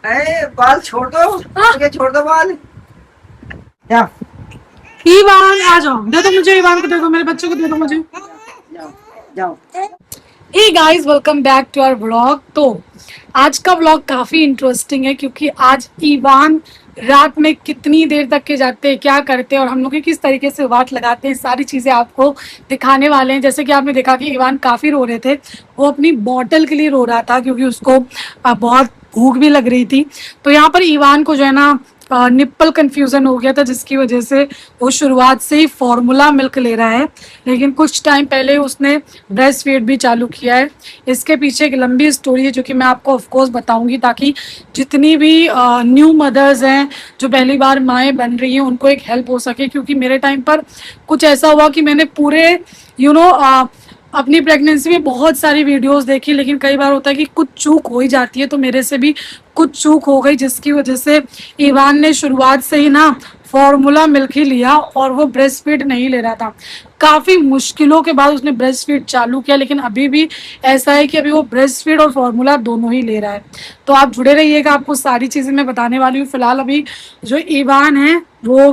बाल छोड़ दो। मुझे छोड़ दो बाल। क्या? ईवान आ जाओ, दे दो मुझे, ईवान को दे दो, मेरे बच्चे को दे दो मुझे। जाओ जाओ। Hey guys, welcome back to our vlog. तो आज का व्लॉग काफी इंटरेस्टिंग है क्योंकि आज ईवान रात में कितनी देर तक के जाते हैं, क्या करते हैं और हम लोग किस तरीके से वाट लगाते हैं, सारी चीजें आपको दिखाने वाले हैं। जैसे कि आपने देखा कि ईवान काफी रो रहे थे, वो अपनी बॉटल के लिए रो रहा था क्योंकि उसको बहुत भूख भी लग रही थी। तो यहाँ पर ईवान को जो है ना निप्पल कंफ्यूजन हो गया था, जिसकी वजह से वो शुरुआत से ही फॉर्मूला मिल्क ले रहा है, लेकिन कुछ टाइम पहले उसने ब्रेस्ट फीड भी चालू किया है। इसके पीछे एक लंबी स्टोरी है जो कि मैं आपको ऑफ कोर्स बताऊंगी, ताकि जितनी भी न्यू मदर्स हैं जो पहली बार माएँ बन रही हैं उनको एक हेल्प हो सके। क्योंकि मेरे टाइम पर कुछ ऐसा हुआ कि मैंने पूरे यू नो अपनी प्रेगनेंसी में बहुत सारी वीडियोस देखी, लेकिन कई बार होता है कि कुछ चूक हो ही जाती है। तो मेरे से भी कुछ चूक हो गई, जिसकी वजह से ईवान ने शुरुआत से ही ना फॉर्मूला मिल्क ही लिया और वो ब्रेस्ट फीड नहीं ले रहा था। काफ़ी मुश्किलों के बाद उसने ब्रेस्ट फीड चालू किया, लेकिन अभी भी ऐसा है कि अभी वो ब्रेस्ट फीड और फॉर्मूला दोनों ही ले रहा है। तो आप जुड़े रहिएगा, आपको सारी चीज़ें मैं बताने वाली हूँ। फिलहाल अभी जो ईवान है वो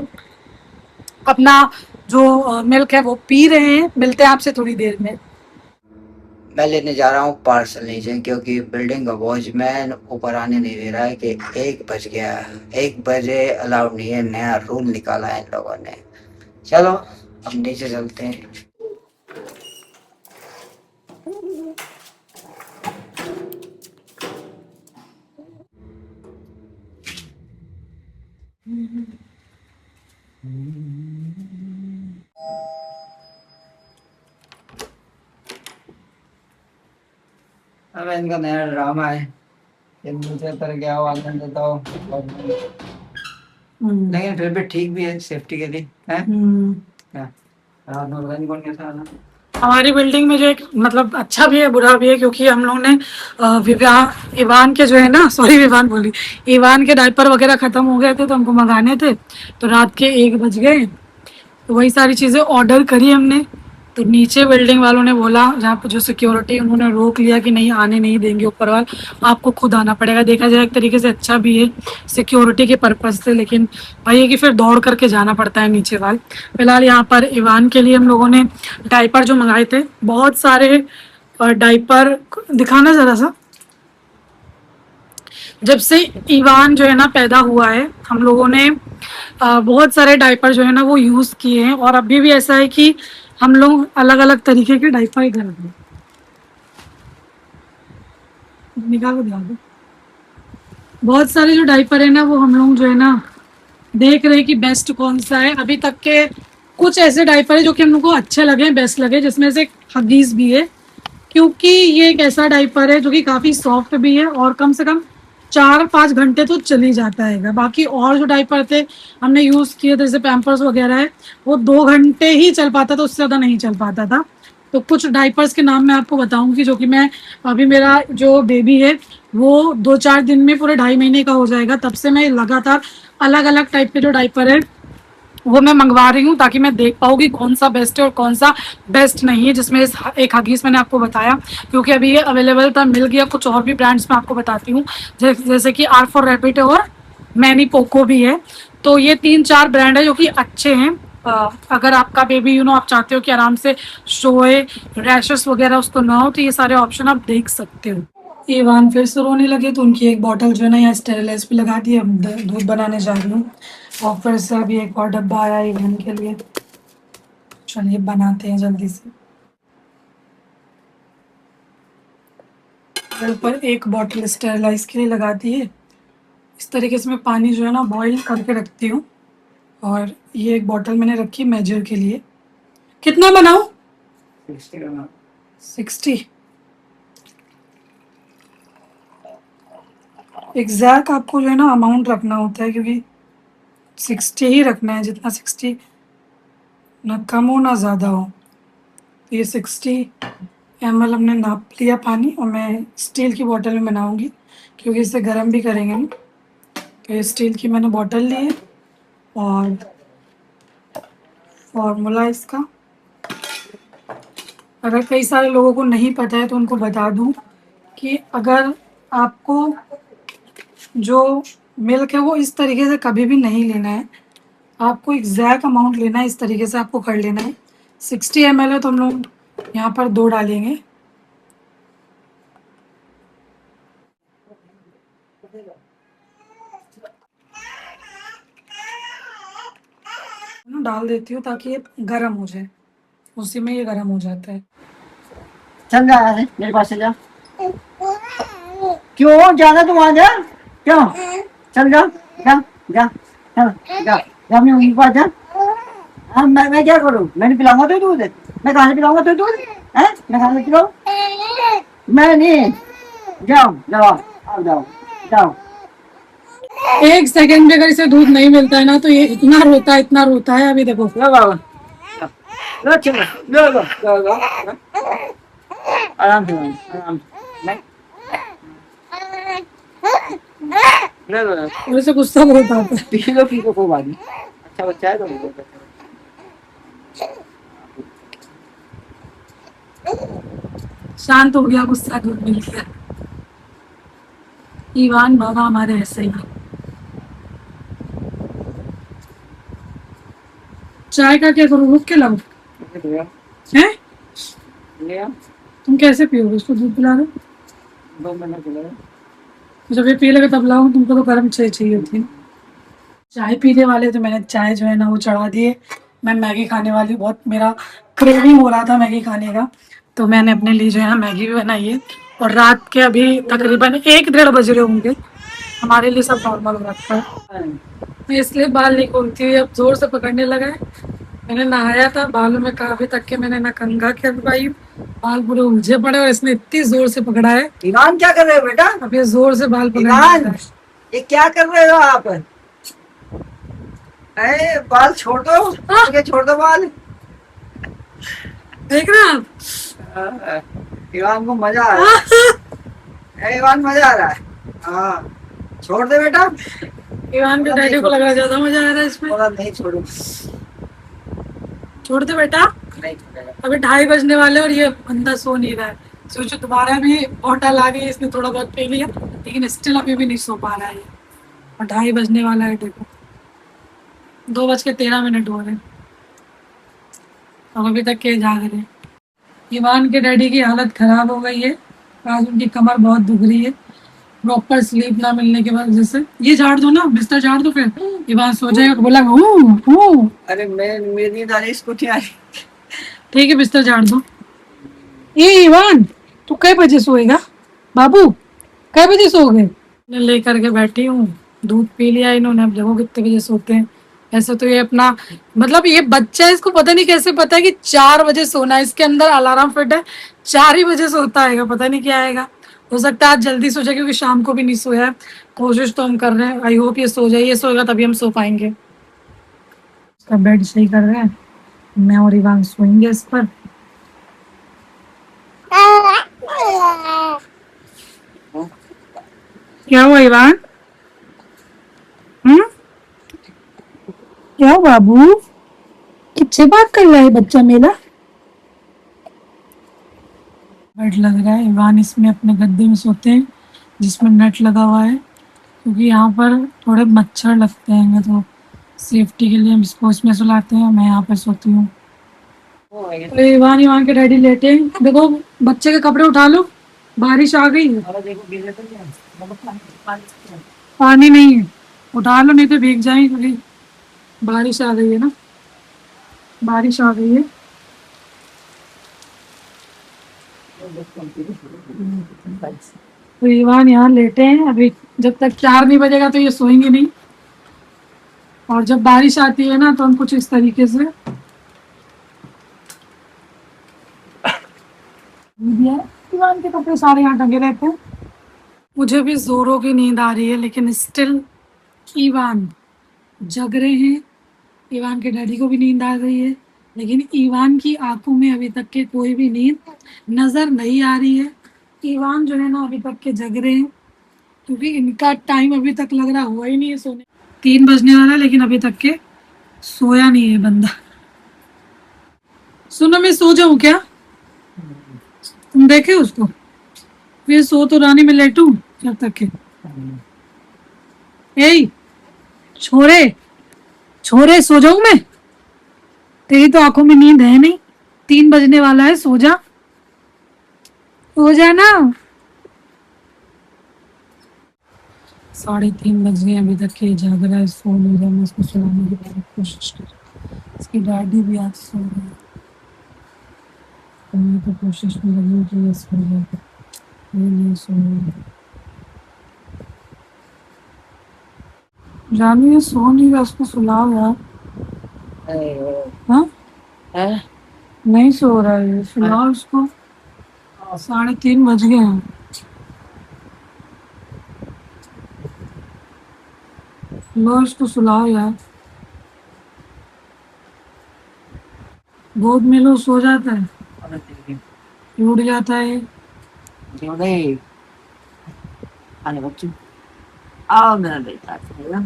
अपना जो मिल्क है वो पी रहे हैं। मिलते हैं आपसे थोड़ी देर में। मैं लेने जा रहा हूँ पार्सल नीचे, क्योंकि बिल्डिंग का वॉचमैन ऊपर आने नहीं दे रहा है कि 1 बज गया है। 1 बजे अलाउड नहीं है, नया रूल निकाला है इन लोगों ने। चलो अब नीचे चलते हैं। अब इनका नया ड्रामा है कि नीचे उतर के आओ, आनंद देता हो। लेकिन फिर भी ठीक भी है सेफ्टी के लिए है। क्या रात में पता नहीं कौन कैसा आना। हमारी बिल्डिंग में जो एक मतलब अच्छा भी है बुरा भी है, क्योंकि हम लोग ने विवाह ईवान के जो है ना, सॉरी विवान बोली, ईवान के डायपर वगैरह खत्म हो गए थे तो हमको मंगाने थे। तो रात के 1 बज गए, तो वही सारी चीज़ें ऑर्डर करी हमने। तो नीचे बिल्डिंग वालों ने बोला, जहाँ पर जो सिक्योरिटी, उन्होंने रोक लिया कि नहीं आने नहीं देंगे ऊपर वाल, आपको खुद आना पड़ेगा। देखा जाए एक तरीके से अच्छा भी है सिक्योरिटी के पर्पज़ से, लेकिन वही है कि फिर दौड़ करके जाना पड़ता है नीचे वाल। फिलहाल यहाँ पर ईवान के लिए हम लोगों ने डायपर जो मंगाए थे, बहुत सारे डायपर, दिखाना ज़रा सा। जब से ईवान जो है ना पैदा हुआ है, हम लोगों ने बहुत सारे डायपर जो है ना वो यूज़ किए हैं, और अभी भी ऐसा है कि हम लोग अलग अलग तरीके के डायपर ही कर दो, निकाल दिया दो। बहुत सारे जो डायपर है ना वो हम लोग जो है ना देख रहे हैं कि बेस्ट कौन सा है। अभी तक के कुछ ऐसे डायपर है जो कि हम लोग को अच्छे लगे, बेस्ट लगे, जिसमें से हगीज भी है, क्योंकि ये एक ऐसा डायपर है जो कि काफ़ी सॉफ्ट भी है और कम से कम 4-5 घंटे तो चल ही जाता है। बाकी और जो डायपर थे हमने यूज़ किए थे, जैसे पैम्पर्स वगैरह है, वो 2 घंटे ही चल पाता था, उससे ज़्यादा नहीं चल पाता था। तो कुछ डायपर्स के नाम मैं आपको बताऊंगी, जो कि मैं अभी, मेरा जो बेबी है वो 2-4 दिन में पूरे 2.5 महीने का हो जाएगा, तब से मैं लगातार अलग अलग टाइप के जो डायपर है वो मैं मंगवा रही हूँ, ताकि मैं देख पाऊँ कि कौन सा बेस्ट है और कौन सा बेस्ट नहीं है। जिसमें एक हगीज मैंने आपको बताया, क्योंकि अभी ये अवेलेबल था, मिल गया। कुछ और भी ब्रांड्स में आपको बताती हूँ, जैसे कि आर फॉर रैपिड और मैनी पोको भी है। तो ये 3-4 ब्रांड है जो कि अच्छे हैं। अगर आपका बेबी आप चाहते हो कि आराम से सोए, रैशेस वगैरह उसको ना हो, तो ये सारे ऑप्शन आप देख सकते हो। ईवान फिर से रोने लगे, तो उनकी एक बॉटल जो है ना यहाँ स्टेरिलाइज भी लगा दी। अब दूध बनाने जा रही हूँ, और फिर से अभी एक और डब्बा आया ईवान के लिए। चलिए बनाते हैं जल्दी से। ऊपर एक बॉटल स्टेरिलाइज के लिए लगा दी है। इस तरीके से मैं पानी जो है ना बॉईल करके रखती हूँ, और ये एक बॉटल मैंने रखी मेजर के लिए। कितना बनाऊँ? 60। एग्जैक्ट आपको जो है ना अमाउंट रखना होता है, क्योंकि 60 ही रखना है, जितना 60 ना कम हो ना ज़्यादा हो। तो ये 60 ml हमने नाप लिया पानी, और मैं स्टील की बोतल में बनाऊंगी क्योंकि इसे गर्म भी करेंगे ना। तो ये स्टील की मैंने बोतल ली है, और फॉर्मूला इसका, अगर कई सारे लोगों को नहीं पता है तो उनको बता दूं कि अगर आपको जो मिल्क है वो इस तरीके से कभी भी नहीं लेना है, आपको एग्जैक्ट अमाउंट लेना है, इस तरीके से आपको कर लेना है। 60 ml है तो हम लोग यहाँ पर 2 डालेंगे। डाल देती हूँ ताकि ये गर्म हो जाए, उसी में ये गर्म हो जाता है। चल जा यहाँ से, मेरे पास से जा। क्यों जाना, तुम आ जा, क्यों? चल जा जा जा, चल जा जा, अपनी मम्मी के पास जा। हाँ, मैं क्या करूँ? मैं नहीं पिलाऊंगा तो दूध, मैं कहाँ से पिलाऊंगा तो दूध है? मैं कहाँ से पिलाऊँ? मैं नहीं, जाओ जाओ, आओ जाओ जाओ। 1 सेकंड भी अगर इसे दूध नहीं मिलता है ना तो ये इतना रोता है, इतना रोता है। अभी देखो, लो बाबा, लो चलो, लो लो लो लो, आराम से आराम से, लो लो लो, और इसे गुस्सा बहुत आता है। पी लो कोई बात नहीं, अच्छा बच्चा है तो। शांत हो गया, गुस्सा दूध मिल गया। ईवान बाबा हमारे ऐसे ही। चाय का क्या करूँ, रुक के लाऊं? हैं? तुम कैसे पियोगे, उसको दूध पिला दो। 2 महीने पिलाया। जब ये पी लेगा तब लाऊं, तुमको तो गर्म चाय चाहिए होती है। चाय पीने वाले तो मैंने चाय जो है ना वो चढ़ा दिए। मैं मैगी खाने वाली हूँ, बहुत मेरा क्रेविंग हो रहा था मैगी खाने का, तो मैंने अपने लिए जो है ना मैगी भी बनाई है। और रात के अभी तकरीबन 1-1:30 बज रहे होंगे, हमारे लिए सब नॉर्मल हो रखा है। मैं इसलिए बाल नहीं खोलती हूँ, अब जोर से पकड़ने लगा है। मैंने नहाया था, बालों में काफी तक के मैंने ना कंघा करवाई, बाल पूरे उलझे पड़े और इसने इतनी जोर से पकड़ा है। ईवान क्या कर रहे हो बेटा? अब ये जोर से बाल पकड़ने ईवान, लगा है। ये क्या कर रहे हो आप? अरे बाल छोड़ दो, छोड़ दो बाल। देख रहे हैं आप? ईवान को मजा आ रहा है, ईवान मजा आ रहा है। हाँ, छोड़ दे बेटा। ईवान के डैडी को लग रहा है ज्यादा मजा आ रहा है इसमें। नहीं छोड़ू, छोड़ दे बेटा। नहीं छोड़ेगा। अभी 2:30 बजने वाले और ये बंदा सो नहीं रहा है। सोचो दोबारा भी बॉटल आ गई, इसने थोड़ा बहुत पी लिया, लेकिन स्टिल अभी भी नहीं सो पा रहा है ये। और 2:30 बजने वाला है, देखो 2:13 हो रहे हैं और अभी तक के जाग रहे हैं। ईवान के डैडी की हालत खराब हो गई है, आज उनकी कमर बहुत दुख रही है, प्रॉपर स्लीप ना मिलने की वजह से। ये झाड़ दो ना, बिस्तर झाड़ दो, फिर ईवान सो जाएगा। बोला अरे मैं, मेरी नींद आ रही, इसको नहीं आ रही। ठीक है, बिस्तर झाड़ दो। ये ईवान, तू कई बजे सोएगा बाबू, कई बजे सोओगे? मैं लेकर के बैठी हूँ, दूध पी लिया इन्होंने, अब देखो कितने बजे सोते हैं। ऐसे तो ये अपना, मतलब ये बच्चा है, इसको पता नहीं कैसे पता है कि 4 बजे सोना है, इसके अंदर अलार्म फिट है, 4 ही बजे सोता है, पता नहीं क्या आएगा। हो सकता है आज जल्दी सो जाए क्योंकि शाम को भी नहीं सोया है। कोशिश तो हम कर रहे हैं, आई होप ये सो जाए, ये सोएगा तभी हम सो पाएंगे। इसका बेड सही कर रहे हैं, मैं और ईवान सोएंगे इस पर। क्या हुआ ईवान? क्या हुआ बाबू, किससे बात कर रहा है बच्चा मेरा? बेड लग रहा है, ईवान इसमें अपने गद्दे में सोते हैं जिसमें नेट लगा हुआ है, क्योंकि यहाँ पर थोड़े मच्छर लगते हैं, तो सेफ्टी के लिए हम इसको इसमें सुलाते हैं, मैं यहाँ पर सोती हूँ। तो ईवान ईवान के डैडी लेटे हैं। देखो बच्चे के कपड़े उठा लो, बारिश आ गई है। पानी नहीं है, उठा लो नहीं तो भीग जाएंगे, क्योंकि बारिश आ गई है ना, बारिश आ गई है। तो ईवान यहाँ लेटे हैं अभी, जब तक 4 नहीं बजेगा तो ये सोएंगे नहीं, और जब बारिश आती है ना तो हम कुछ इस तरीके से ईवान के कपड़े सारे यहाँ टंगे रहते हैं। मुझे भी जोरों की नींद आ रही है, लेकिन स्टिल ईवान जग रहे हैं। ईवान के डैडी को भी नींद आ गई है, लेकिन ईवान की आंखों में अभी तक के कोई भी नींद नजर नहीं आ रही है। ईवान जो है ना अभी तक के जग रहे हैं, क्योंकि इनका टाइम अभी तक लग रहा हुआ ही नहीं है सोने। 3 बजने वाला है, लेकिन अभी तक के सोया नहीं है बंदा। सुनो, मैं सो जाऊं क्या? तुम देखे उसको, फिर सो तो रानी में लेटूं जब तक के। ए छोरे, छोरे सो जाऊं मैं? तेरी तो आंखों में नींद है नहीं, 3 बजने वाला है, सो जा, सो जा ना। 3:30 बज गए, अभी तक ये जाग रहा है, सो नहीं रहा। मैं इसको सुलाने की बहुत कोशिश कर रही हूँ। इसकी डैडी भी आज सो रही है, तो मैं तो कोशिश में लगी हूँ कि ये सो जाए, ये नहीं सो रही। जानू ये सो नहीं रहा, उसको सुलाओ यार। हाँ नहीं सो रहा है, ये सुलाओ उसको। 3:30 बज गए हैं। लो इसको सुलाओ यार, गोद में लो, सो जाता है, उड़ जाता है। आने बच्चों, आओ मेरा बेटा, छेगा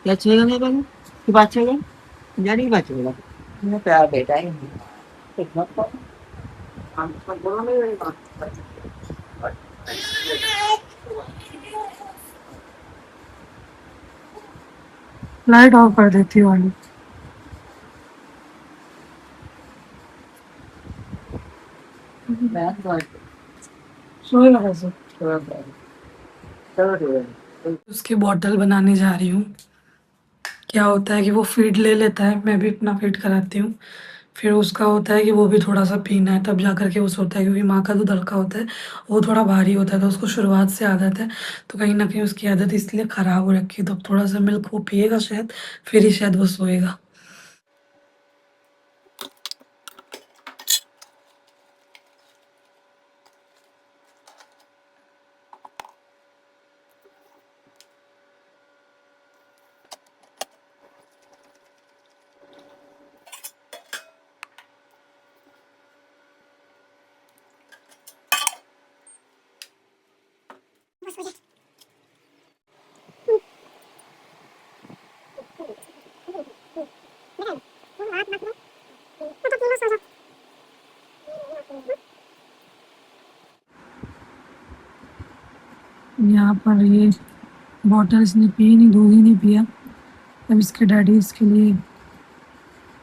क्या, छेगा मेरे बेटा की बात, छेगा जाने की बात, छेगा मेरा प्यार बेटा है। एक मत करो, हम पर बोलो मेरी बात। लाइट ऑफ कर देती हूँ वाली। मैं तो सोएगा कैसे? चलो ठीक है। उसकी बॉटल बनाने जा रही हूँ। क्या होता है कि वो फीड ले लेता है, मैं भी अपना फीड कराती हूँ। फिर उसका होता है कि वो भी थोड़ा सा पीना है, तब जा करके वो सोता है, क्योंकि माँ का दूध हल्का होता है, वो थोड़ा भारी होता है, तो उसको शुरुआत से आदत है। तो कहीं ना कहीं उसकी आदत इसलिए ख़राब हो रखी है, तो अब थोड़ा सा मिल्क वो पिएगा शायद, फिर ही शायद वो सोएगा। यहाँ पर ये बॉटल इसने पी नहीं, दूध ही नहीं पिया। अब इसके डैडी इसके लिए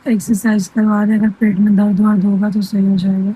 एक्सरसाइज करवा रहे, अगर पेट में दर्द वर्द होगा तो सही हो जाएगा।